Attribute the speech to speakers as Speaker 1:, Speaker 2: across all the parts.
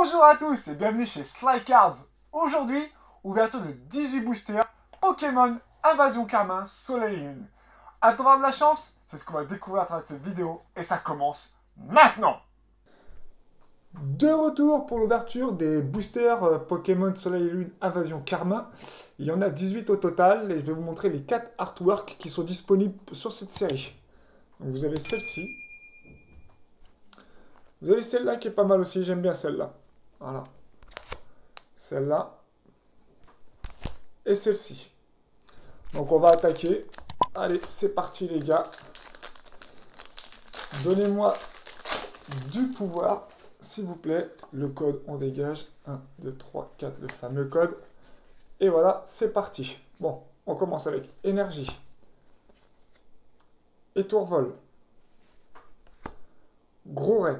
Speaker 1: Bonjour à tous et bienvenue chez Sly Cards. Aujourd'hui, ouverture de 18 boosters Pokémon Invasion Carmin Soleil et Lune. À avoir de la chance, c'est ce qu'on va découvrir à travers cette vidéo et ça commence maintenant. De retour pour l'ouverture des boosters Pokémon Soleil et Lune Invasion Carmin. Il y en a 18 au total et je vais vous montrer les 4 artworks qui sont disponibles sur cette série. Donc vous avez celle-ci. Vous avez celle-là qui est pas mal aussi, j'aime bien celle-là. Voilà. Celle-là. Et celle-ci. Donc on va attaquer. Allez, c'est parti les gars. Donnez-moi du pouvoir, s'il vous plaît. Le code, on dégage. 1, 2, 3, 4, le fameux code. Et voilà, c'est parti. Bon, on commence avec énergie. Étourvol. Gros ray.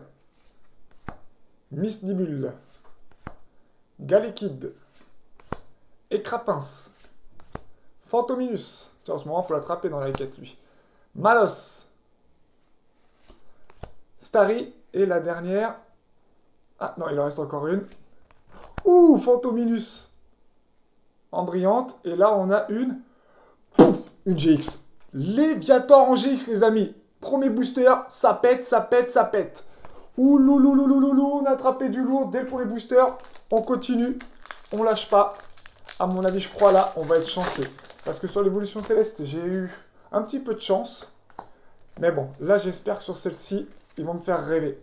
Speaker 1: Misdibule. Galekid. Écrapince. Fantominus. Tiens, en ce moment, il faut l'attraper dans la quête, lui. Malos. Starry. Et la dernière. Ah, non, il en reste encore une. Ouh, Fantominus. En brillante. Et là, on a une... Pouf, une GX. Léviator en GX, les amis. Premier booster, ça pète, ça pète, ça pète. Ouh, loulou, on a attrapé du lourd dès le premier booster. On continue, on lâche pas. À mon avis, je crois là, on va être chanceux. Parce que sur l'évolution céleste, j'ai eu un petit peu de chance. Mais bon, là, j'espère que sur celle-ci, ils vont me faire rêver.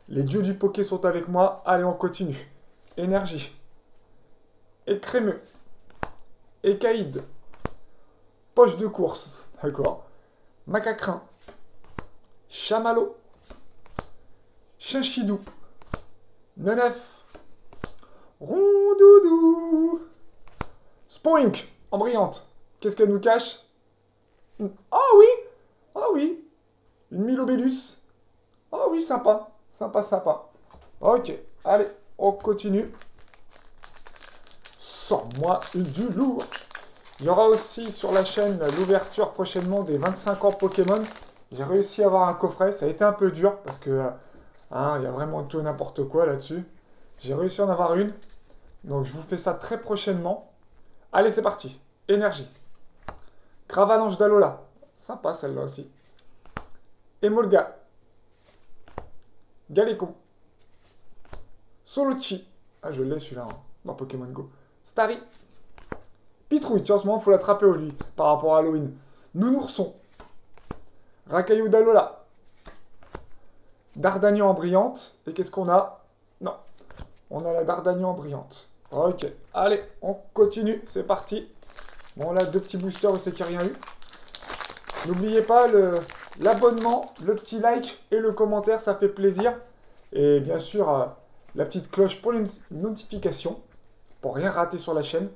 Speaker 1: Les dieux du Poké sont avec moi. Allez, on continue. Énergie. Écrémeux. Écaïde. Poche de course. D'accord. Macacrin. Chamallow. Chinchidou. Nenef. Rondoudou. Spoink. En brillante. Qu'est-ce qu'elle nous cache? Oh oui. Oh oui. Une Milobellus. Oh oui, sympa. Sympa, sympa. Ok. Allez, on continue. Sors-moi du lourd. Il y aura aussi sur la chaîne l'ouverture prochainement des 25 ans Pokémon. J'ai réussi à avoir un coffret. Ça a été un peu dur parce que... il y a vraiment tout et n'importe quoi là-dessus. J'ai réussi à en avoir une. Donc je vous fais ça très prochainement. Allez, c'est parti. Énergie. Cravalanche d'Alola. Sympa celle-là aussi. Emolga. Galécon. Solochi. Ah, je l'ai celui-là dans Pokémon Go. Starry. Pitrouille. Tiens, en ce moment, il faut l'attraper au lui par rapport à Halloween. Nounourson. Racaillou d'Alola. Dardagnan en brillante. Et qu'est-ce qu'on a? Non. On a la Dardagnan en brillante. Ok. Allez, on continue. C'est parti. Bon, là, 2 petits boosters, c'est qu'il n'y a rien eu. N'oubliez pas l'abonnement, le petit like et le commentaire, ça fait plaisir. Et bien sûr, la petite cloche pour les notifications. Pour rien rater sur la chaîne.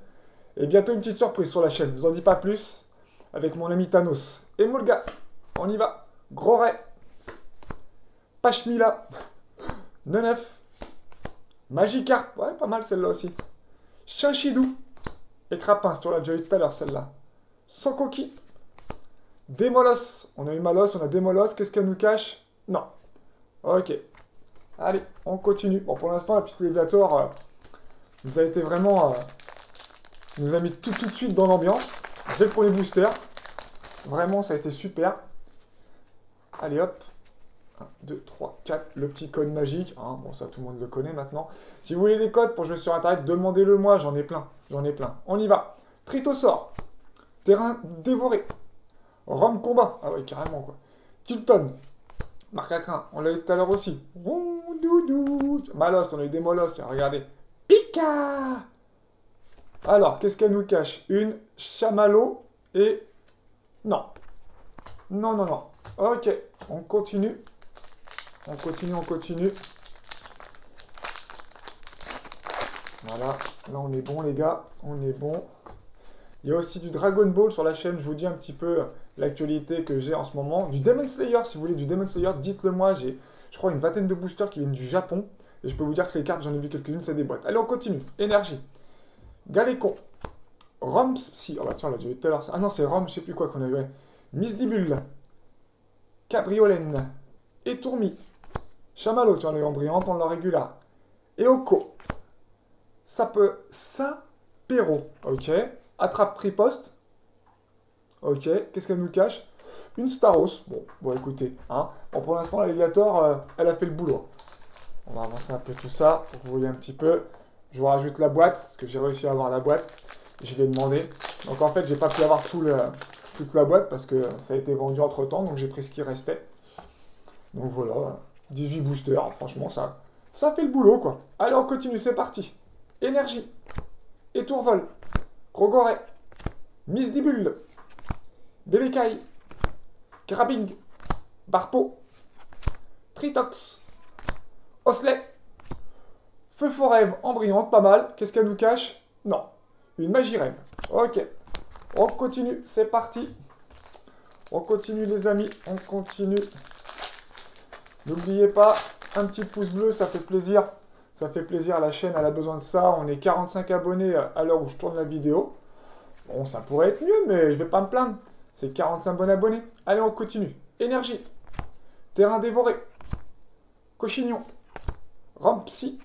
Speaker 1: Et bientôt une petite surprise sur la chaîne. Je vous en dis pas plus. Avec mon ami Thanos. Et Molga. On y va. Gros ray. Pachmila. Nenef. Magikarp. Ouais, pas mal celle-là aussi. Chinchidou. Écrapince, tu l'as déjà eu tout à l'heure celle-là. Sokoki. Démolos. On a eu Malos, on a Démolos. Qu'est-ce qu'elle nous cache? Non. Ok. Allez, on continue. Bon, pour l'instant, la petite Léviator nous a été vraiment... nous a mis tout de suite dans l'ambiance. Dès le premier booster. Vraiment, ça a été super. Allez, hop. 1, 2, 3, 4, le petit code magique. Hein, bon, ça, tout le monde le connaît maintenant. Si vous voulez les codes pour jouer sur Internet, demandez-le moi. J'en ai plein. J'en ai plein. On y va. Tritosaur. Terrain dévoré. Rome combat. Ah ouais, carrément, quoi. Tilton. Marcacrin. On l'a eu tout à l'heure aussi. Rondoudou. Malos. On a eu des molosses. Regardez. Pika. Alors, qu'est-ce qu'elle nous cache? Une Chamallow et... Non. Non, non, non. Ok. On continue. On continue, on continue. Voilà. Là, on est bon, les gars. On est bon. Il y a aussi du Dragon Ball sur la chaîne. Je vous dis un petit peu l'actualité que j'ai en ce moment. Du Demon Slayer, si vous voulez du Demon Slayer, dites-le moi. J'ai, je crois, une vingtaine de boosters qui viennent du Japon. Et je peux vous dire que les cartes, j'en ai vu quelques-unes, c'est des boîtes. Allez, on continue. Énergie. Galécon. Rompsy. Oh bah tiens, on l'a déjà vu tout à l'heure. Ah non, c'est Rom, je sais plus quoi qu'on a eu. Ouais. Misdibule. Cabriolène. Étourmi. Chamallow, tu en as eu en brillante, on l'a régular. Eoko. Sapero. Ok. Attrape riposte. Ok. Qu'est-ce qu'elle nous cache? Une Staros. Bon, écoutez. Hein. Bon, pour l'instant, l'alligator, elle a fait le boulot. On va avancer un peu tout ça pour que vous voyez un petit peu. Je vous rajoute la boîte, parce que j'ai réussi à avoir la boîte. Je l'ai demandé. Donc en fait, j'ai pas pu avoir toute la boîte parce que ça a été vendu entre temps. Donc j'ai pris ce qui restait. Donc voilà. 18 boosters. Franchement, ça fait le boulot, quoi. Allez, on continue. C'est parti. Énergie. Étourvol. Krogoret. Misdibule. Bebekai. Grabbing. Barpo. Tritox. Oslet. Feu Forêve en brillante, pas mal. Qu'est-ce qu'elle nous cache? Non. Une magie rêve. Ok. On continue, c'est parti. On continue les amis, on continue. N'oubliez pas, un petit pouce bleu, ça fait plaisir. Ça fait plaisir, la chaîne, elle a besoin de ça. On est 45 abonnés à l'heure où je tourne la vidéo. Bon, ça pourrait être mieux, mais je vais pas me plaindre. C'est 45 bons abonnés. Allez, on continue. Énergie. Terrain dévoré. Cochignon. Rampsy.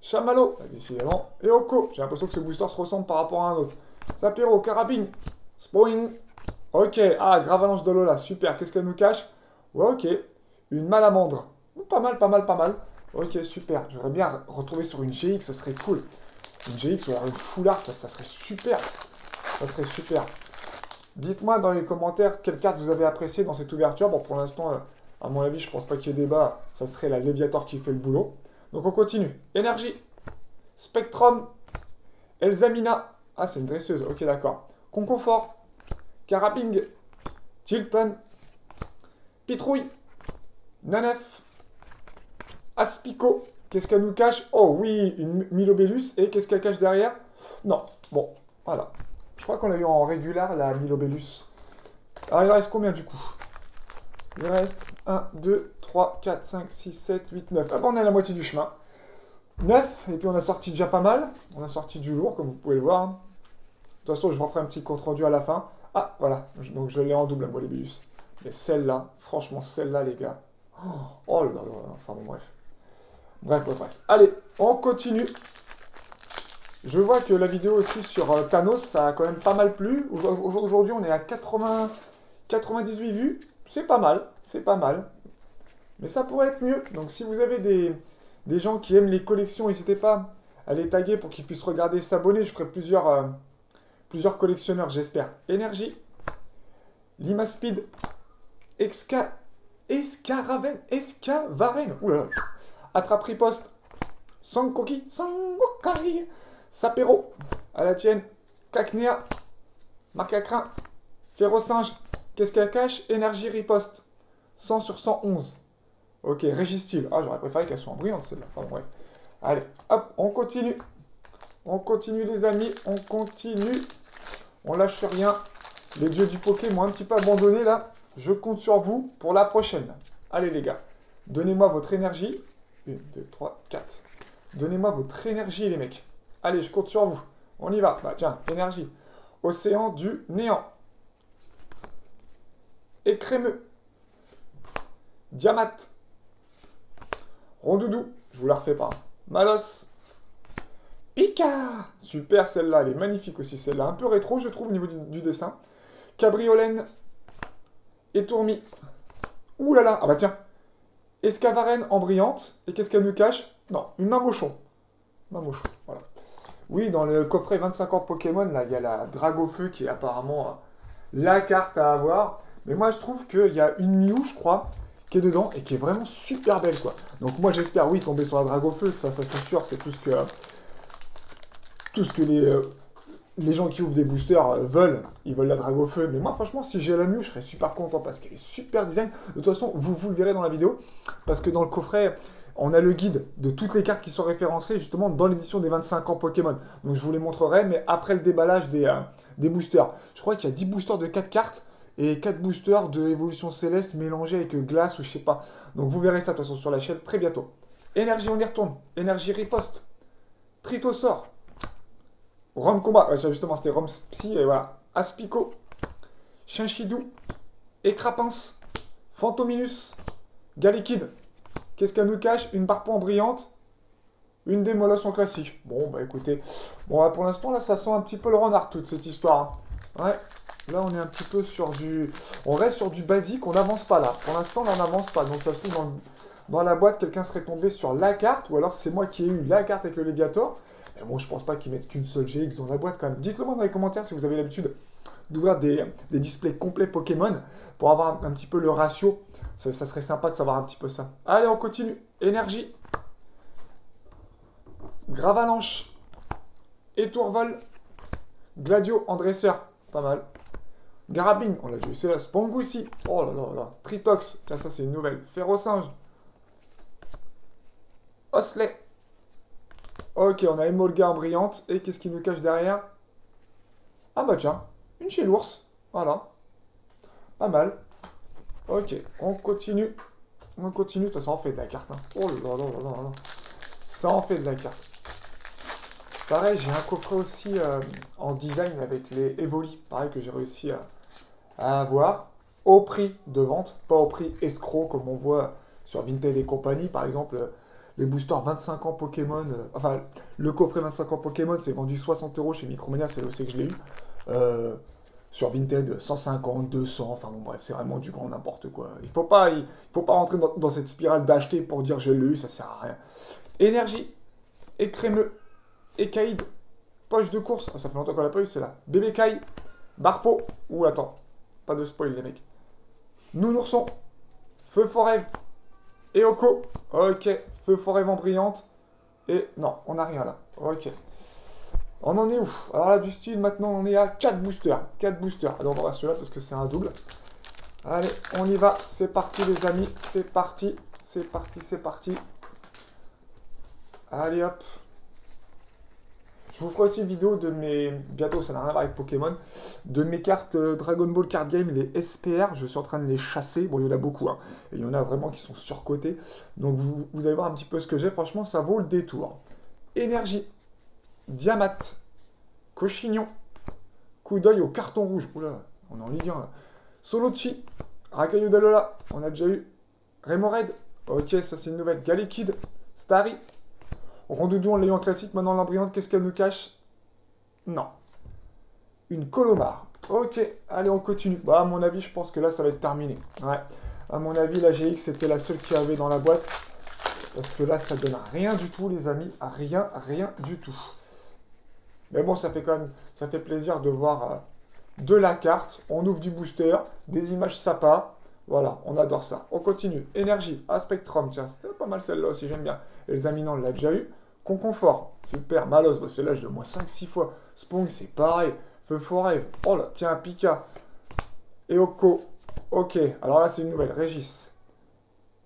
Speaker 1: Chamallow. Décidément. Eoko. J'ai l'impression que ce booster se ressemble par rapport à un autre. Sapero. Carabine. Spoing. Ok. Ah, Gravalanche de Lola. Super. Qu'est-ce qu'elle nous cache? Ouais, ok. Une malamandre. Pas mal, pas mal, pas mal. Ok, super. J'aimerais bien retrouver sur une GX, ça serait cool. Une GX ou alors une full art, ça serait super. Ça serait super. Dites-moi dans les commentaires quelle carte vous avez appréciée dans cette ouverture. Bon, pour l'instant, à mon avis, je pense pas qu'il y ait débat. Ça serait la Léviator qui fait le boulot. Donc on continue. Énergie. Spectrum. Elzamina. Ah, c'est une dresseuse. Ok, d'accord. Concoffort. Carabing. Tilton. Pitrouille. Nanef. Aspico. Qu'est-ce qu'elle nous cache? Oh oui, une Milobellus. Et qu'est-ce qu'elle cache derrière? Non. Bon, voilà. Je crois qu'on l'a eu en régular, la Milobellus. Alors, il reste combien du coup? Il reste 1, 2, 3, 4, 5, 6, 7, 8, 9. Ah bon, on est à la moitié du chemin. 9. Et puis on a sorti déjà pas mal. On a sorti du lourd, comme vous pouvez le voir. De toute façon, je vous ferai un petit compte rendu à la fin. Ah, voilà. Donc je l'ai en double, la Milobellus. Mais celle-là, franchement, celle-là, les gars. Oh là là. Enfin bon, bref. Bref. Allez, on continue. Je vois que la vidéo aussi sur Thanos, ça a quand même pas mal plu. Aujourd'hui, on est à 98 vues. C'est pas mal, c'est pas mal. Mais ça pourrait être mieux. Donc si vous avez des gens qui aiment les collections, n'hésitez pas à les taguer pour qu'ils puissent regarder et s'abonner. Je ferai plusieurs collectionneurs, j'espère. Énergie. Limaspeed. Escavaren. Oulala. Attrape riposte. Sankoki. Sapero. À la tienne. Cacnea. Marque à crin. Férocinge. Qu'est-ce qu'elle cache? Énergie riposte. 100 sur 111. Ok, Régistive. Ah, j'aurais préféré qu'elle soit en brillante, celle-là. Enfin, bref. Allez, hop, on continue. On continue, les amis. On continue. On lâche rien. Les dieux du Poké m'ont un petit peu abandonné, là. Je compte sur vous pour la prochaine. Allez, les gars. Donnez-moi votre énergie. 1, 2, 3, 4. Donnez-moi votre énergie, les mecs. Allez, je compte sur vous. On y va. Bah, tiens, énergie. Océan du néant. Écrémeux. Diamat. Rondoudou. Je vous la refais pas. Malos. Pika. Super, celle-là. Elle est magnifique aussi, celle-là. Un peu rétro, je trouve, au niveau du dessin. Cabriolène. Étourmi. Ouh là là. Ah bah tiens. Escavaren en brillante. Et qu'est-ce qu'elle nous cache? Non, une Mamochon. Mamochon, voilà. Oui, dans le coffret 25 ans Pokémon, là, il y a la Dragofeu qui est apparemment la carte à avoir. Mais moi, je trouve qu'il y a une Mew, je crois, qui est dedans et qui est vraiment super belle, quoi. Donc moi, j'espère, oui, tomber sur la Dragofeu, ça c'est sûr, c'est tout ce que les gens qui ouvrent des boosters veulent. Ils veulent la Dragofeu. Mais moi, franchement, si j'ai la Mew, je serais super content parce qu'elle est super design. De toute façon, vous le verrez dans la vidéo. Parce que dans le coffret, on a le guide de toutes les cartes qui sont référencées justement dans l'édition des 25 ans Pokémon. Donc je vous les montrerai, mais après le déballage des boosters. Je crois qu'il y a 10 boosters de 4 cartes et 4 boosters de évolution céleste mélangés avec glace ou je sais pas. Donc vous verrez ça de toute façon sur la chaîne très bientôt. Énergie, on y retourne. Énergie riposte. Tritosaur. Rom combat. Ouais, justement, c'était Rom Psy et voilà. Aspico. Chinchidou. Écrapince. Fantominus. Galliquide. Qu'est-ce qu'elle nous cache? Une Barpon brillante. Une démolation classique. Bon, bah écoutez. Bon, pour l'instant, là, ça sent un petit peu le renard, toute cette histoire. Hein. Ouais. Là, on est un petit peu sur du... On reste sur du basique, on n'avance pas là. Pour l'instant, on n'avance pas. Donc, ça se trouve, dans la boîte, quelqu'un serait tombé sur la carte, ou alors c'est moi qui ai eu la carte avec le Léviator. Mais bon, je pense pas qu'ils mettent qu'une seule GX dans la boîte, quand même. Dites-le moi dans les commentaires si vous avez l'habitude d'ouvrir des displays complets Pokémon pour avoir un petit peu le ratio. Ça serait sympa de savoir un petit peu ça. Allez, on continue. Énergie. Gravalanche. Étourvol. Gladio en dresseur. Pas mal. Garabine, on l'a déjà vu, c'est là. Spangoussi. Oh là là là. Tritox. Tiens, ça c'est une nouvelle. Ferrosinge. Osley. Ok, on a Emolga en brillante. Et qu'est-ce qui nous cache derrière? Ah bah tiens, une chez l'ours. Voilà. Pas mal. Ok, on continue. On continue. De toute façon, on fait de la carte. Hein. Oh là là là là là. Ça en fait de la carte. Pareil, j'ai un coffret aussi en design avec les Evoli. Pareil que j'ai réussi à avoir. Au prix de vente. Pas au prix escroc comme on voit sur Vinted et compagnie. Par exemple, les boosters 25 ans Pokémon. Enfin, le coffret 25 ans Pokémon, c'est vendu 60 € chez Micromania. C'est aussi que je l'ai eu. Sur Vinted, 150, 200. Enfin bon, bref, c'est vraiment du grand n'importe quoi. Il faut pas rentrer dans cette spirale d'acheter pour dire je l'ai eu. Ça sert à rien. Énergie. Écrémeux. Écaïde, poche de course, ça fait longtemps qu'on l'a pas eu, c'est là. Bébé Caille, Barpo, ou attends, pas de spoil les mecs. Nounourson, Feu Forêt, Eoko, ok, Feu Forêt en brillante, et non, on n'a rien là, ok. On en est où? Alors là, du style, maintenant on est à 4 boosters, 4 boosters. Alors on va celui-là parce que c'est un double. Allez, on y va, c'est parti les amis, c'est parti, c'est parti, c'est parti. Allez hop. Je vous ferai aussi une vidéo de mes... Bientôt, ça n'a rien à voir avec Pokémon. De mes cartes Dragon Ball Card Game, les SPR. Je suis en train de les chasser. Bon, il y en a beaucoup. Hein. Et il y en a vraiment qui sont surcotés. Donc, vous allez voir un petit peu ce que j'ai. Franchement, ça vaut le détour. Énergie. Diamat. Cochignon. Coup d'œil au carton rouge. Oula, on est en Ligue 1 là. Solochi. Racaillou d'Alola. On a déjà eu. Remoraid. Ok, ça c'est une nouvelle. Galekid. Starry. Rondoudou en l'ayant classique, maintenant l'embrayante, qu'est-ce qu'elle nous cache? Non. Une Colomar. Ok, allez, on continue. Bah, à mon avis, je pense que là, ça va être terminé. Ouais. À mon avis, la GX, c'était la seule qu'il y avait dans la boîte. Parce que là, ça donne rien du tout, les amis. Rien, rien du tout. Mais bon, ça fait quand même... Ça fait plaisir de voir de la carte. On ouvre du booster, des images sympas. Voilà, on adore ça. On continue. Énergie, Spectrum, tiens, c'était pas mal celle-là aussi, j'aime bien. Et les Aminants, on l'a déjà eu. Conconfort, super. Malos, bah, celle-là, je l'ai au moins 5-6 fois. Spong, c'est pareil. Feu Forêt, oh là, tiens, Pika. Eoko, ok. Alors là, c'est une nouvelle. Régis.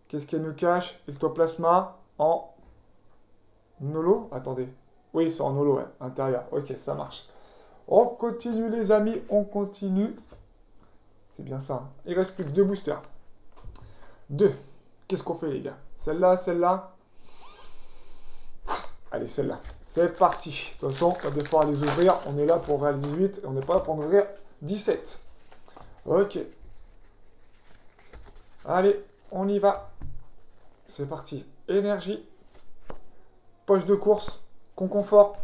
Speaker 1: Qu'est-ce qu'elle nous cache? Ectoplasma en Nolo. Attendez. Oui, c'est en Nolo, ouais. Intérieur. Ok, ça marche. On continue, les amis, on continue. C'est bien ça. Hein. Il reste plus que 2 boosters. 2. Qu'est-ce qu'on fait, les gars? Celle-là, celle-là. Allez, celle-là. C'est parti. De toute façon, on va devoir les ouvrir. On est là pour ouvrir le 18 et on n'est pas là pour en ouvrir 17. Ok. Allez, on y va. C'est parti. Énergie. Poche de course. Conconfort.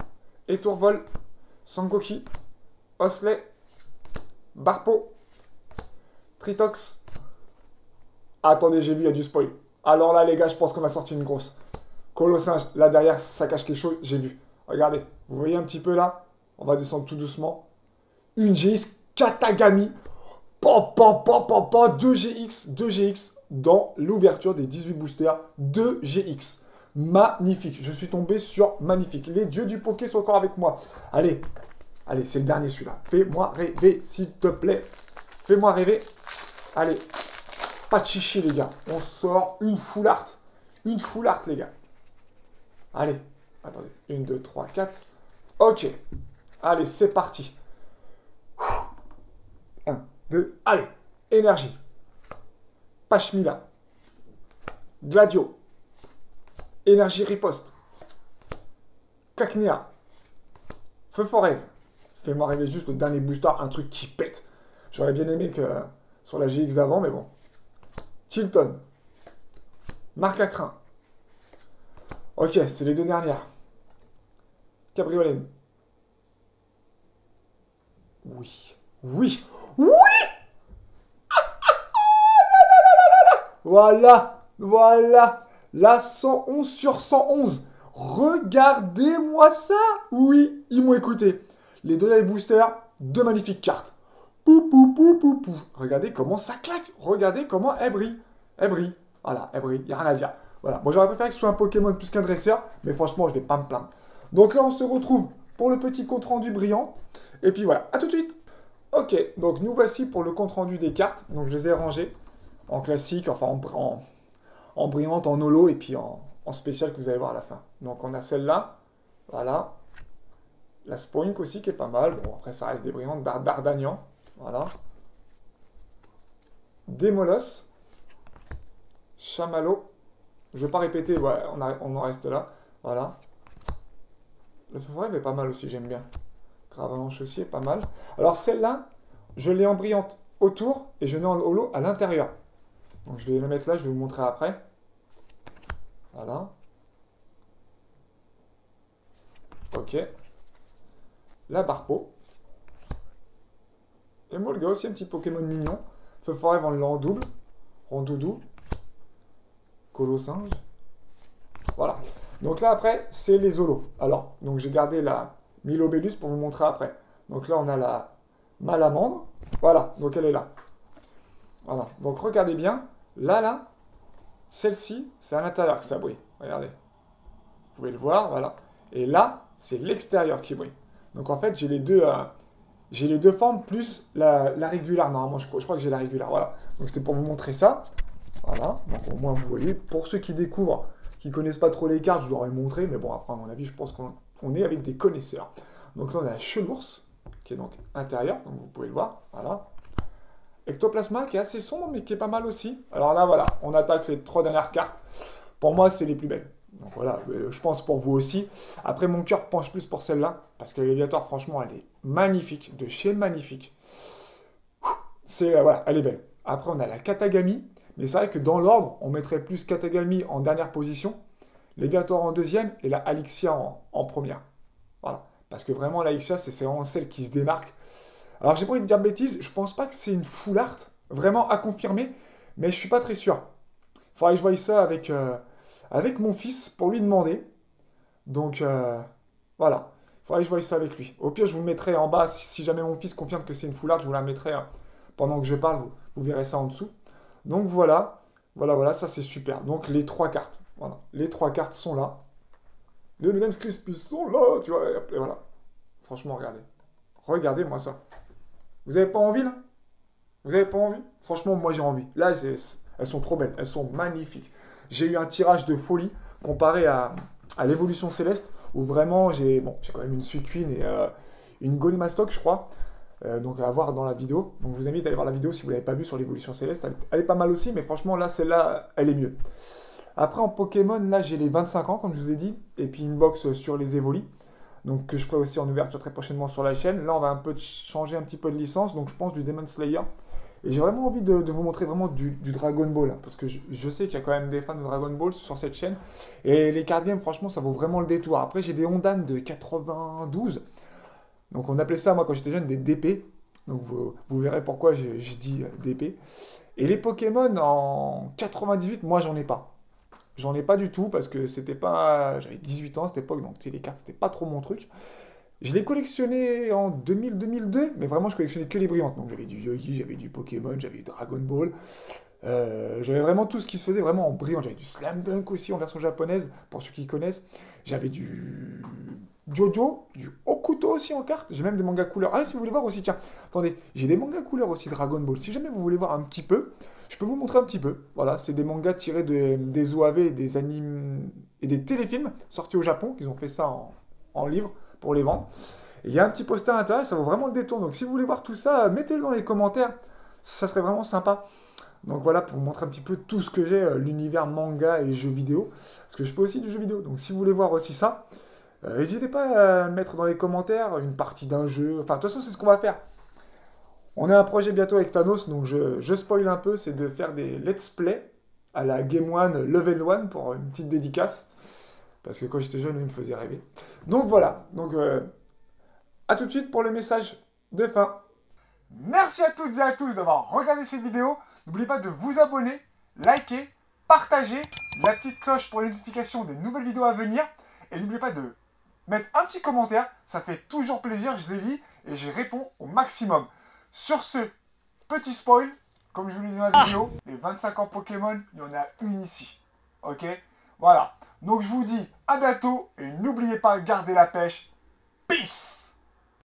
Speaker 1: Étourvol. Sangoki. Osley. Barpo. Tritox. Attendez, j'ai vu, il y a du spoil. Alors là, les gars, je pense qu'on a sorti une grosse. Colossinge, là derrière, ça cache quelque chose, j'ai vu. Regardez, vous voyez un petit peu là? On va descendre tout doucement. Une GX Katagami. 2 GX dans l'ouverture des 18 boosters. 2 GX. Magnifique. Je suis tombé sur magnifique. Les dieux du poké sont encore avec moi. Allez, allez, c'est le dernier celui-là. Fais-moi rêver, s'il te plaît. Fais-moi rêver. Allez, pas de chichi, les gars. On sort une full art. Une full art, les gars. Allez, attendez. 1, 2, 3, 4. Ok. Allez, c'est parti. 1, 2, allez. Énergie. Pashmila. Gladio. Énergie riposte. Cacnea. Feu Forêt. Fais-moi rêver juste le dernier booster, un truc qui pète. J'aurais bien aimé que sur la GX d'avant, mais bon. Tilton. Marc à crin. Ok, c'est les deux dernières. Cabriolet. Oui. Oui. Oui. Voilà. Voilà. La 111 sur 111. Regardez-moi ça. Oui, ils m'ont écouté. Les deux live boosters, deux magnifiques cartes. Pou, pou, pou, pou, pou. Regardez comment ça claque. Regardez comment elle brille. Elle brille. Voilà, elle brille. Il n'y a rien à dire. Voilà. Bon, j'aurais préféré que ce soit un Pokémon plus qu'un dresseur. Mais franchement, je vais pas me plaindre. Donc là, on se retrouve pour le petit compte rendu brillant. Et puis voilà. À tout de suite. Ok. Donc nous voici pour le compte rendu des cartes. Donc je les ai rangées en classique, enfin en brillante, en holo et puis en spécial que vous allez voir à la fin. Donc on a celle-là. Voilà. La Spoink aussi qui est pas mal. Bon, après ça reste des brillantes. D'Ardagnan. Voilà. Démolos. Chamallow. Je vais pas répéter, ouais, on en reste là. Voilà. Le feu est pas mal aussi, j'aime bien. Gravalanche aussi est pas mal. Alors celle-là, je l'ai en brillante autour et je l'ai en holo à l'intérieur. Donc je vais la mettre là, je vais vous montrer après. Voilà. Ok. La Barpo. Et Molga aussi, un petit Pokémon mignon. Feu forêt, on l'a en double. Rondoudou. Colosinge. Voilà. Donc là, après, c'est les holos. Alors, donc j'ai gardé la Milobellus pour vous montrer après. Donc là, on a la Malamandre. Voilà, donc elle est là. Voilà. Donc regardez bien. Là, celle-ci, c'est à l'intérieur que ça brille. Regardez. Vous pouvez le voir, voilà. Et là, c'est l'extérieur qui brille. Donc en fait, j'ai les deux formes plus la régulière. Normalement, je crois que j'ai la régulière. Voilà. Donc c'était pour vous montrer ça. Voilà. Donc au moins, vous voyez. Pour ceux qui découvrent, qui ne connaissent pas trop les cartes, je leur ai montré. Mais bon, après, à mon avis, je pense qu'on est avec des connaisseurs. Donc là, on a la Chelours, qui est donc intérieure, comme vous pouvez le voir. Voilà. Ectoplasma, qui est assez sombre, mais qui est pas mal aussi. Alors là, voilà. On attaque les 3 dernières cartes. Pour moi, c'est les plus belles. Donc voilà, je pense pour vous aussi. Après, mon cœur penche plus pour celle-là, parce que l'Aviator, franchement, elle est magnifique, de chez magnifique. Voilà, elle est belle. Après, on a la Katagami, mais c'est vrai que dans l'ordre, on mettrait plus Katagami en dernière position, l'Aviator en deuxième, et la Alixia en première. Voilà, parce que vraiment, l'Alixia, c'est vraiment celle qui se démarque. Alors, j'ai pas envie de dire de bêtises, je pense pas que c'est une full art, vraiment à confirmer, mais je suis pas très sûr. Faudrait que je voie ça avec mon fils pour lui demander. Donc, voilà. Il faudrait que je voie ça avec lui. Au pire, je vous le mettrai en bas. Si jamais mon fils confirme que c'est une full art, je vous la mettrai pendant que je parle. Vous verrez ça en dessous. Donc, voilà. Voilà, ça c'est super. Donc, les 3 cartes. Voilà. Les 3 cartes sont là. Les Mesdames Crispy sont là. Tu vois, et voilà. Franchement, regardez. Regardez-moi ça. Vous avez pas envie, là? Vous avez pas envie? Franchement, moi, j'ai envie. Là, elles sont trop belles. Elles sont magnifiques. J'ai eu un tirage de folie comparé à l'évolution céleste, où vraiment j'ai quand même une Suicune et une Golimastoc, je crois. Donc à voir dans la vidéo. Donc je vous invite à aller voir la vidéo si vous ne l'avez pas vue sur l'évolution céleste. Elle est pas mal aussi, mais franchement là, celle-là, elle est mieux. Après en Pokémon, là j'ai les 25 ans, comme je vous ai dit, et puis une box sur les Evoli. Donc que je ferai aussi en ouverture très prochainement sur la chaîne. Là on va un peu changer un petit peu de licence, donc je pense du Demon Slayer. Et j'ai vraiment envie de vous montrer vraiment du Dragon Ball, hein, parce que je sais qu'il y a quand même des fans de Dragon Ball sur cette chaîne. Et les card games, franchement, ça vaut vraiment le détour. Après, j'ai des Ondan de 92. Donc on appelait ça, moi, quand j'étais jeune, des DP. Donc vous verrez pourquoi j'ai dit DP. Et les Pokémon en 98, moi, j'en ai pas. J'en ai pas du tout, parce que c'était pas... J'avais 18 ans à cette époque, donc les cartes, c'était pas trop mon truc. Je l'ai collectionné en 2000-2002, mais vraiment je collectionnais que les brillantes. Donc j'avais du Yogi, j'avais du Pokémon, j'avais du Dragon Ball. J'avais vraiment tout ce qui se faisait vraiment en brillant. J'avais du Slam Dunk aussi en version japonaise, pour ceux qui connaissent. J'avais du Jojo, du Okuto aussi en carte. J'ai même des mangas couleurs. Ah, si vous voulez voir aussi, tiens, attendez, j'ai des mangas couleurs aussi Dragon Ball. Si jamais vous voulez voir un petit peu, je peux vous montrer un petit peu. Voilà, c'est des mangas tirés des OAV, des animes et des téléfilms sortis au Japon, qu'ils ont fait ça en livre pour les vendre. Il y a un petit poster à l'intérieur, ça vaut vraiment le détour. Donc si vous voulez voir tout ça, mettez-le dans les commentaires, ça serait vraiment sympa. Donc voilà, pour vous montrer un petit peu tout ce que j'ai, l'univers manga et jeux vidéo. Parce que je fais aussi du jeu vidéo, donc si vous voulez voir aussi ça, n'hésitez pas à mettre dans les commentaires une partie d'un jeu. Enfin, de toute façon, c'est ce qu'on va faire. On a un projet bientôt avec Thanos, donc je spoil un peu, c'est de faire des let's play à la Game One Level 1 pour une petite dédicace. Parce que quand j'étais jeune, il me faisait rêver. Donc voilà. Donc, à tout de suite pour le message de fin. Merci à toutes et à tous d'avoir regardé cette vidéo. N'oubliez pas de vous abonner, liker, partager, la petite cloche pour les notifications des nouvelles vidéos à venir. Et n'oubliez pas de mettre un petit commentaire. Ça fait toujours plaisir, je les lis et je réponds au maximum. Sur ce, petit spoil, comme je vous l'ai dit dans la vidéo, les 25 ans Pokémon, il y en a une ici. Ok? Voilà. Donc je vous dis à bientôt et n'oubliez pas de garder la pêche. Peace!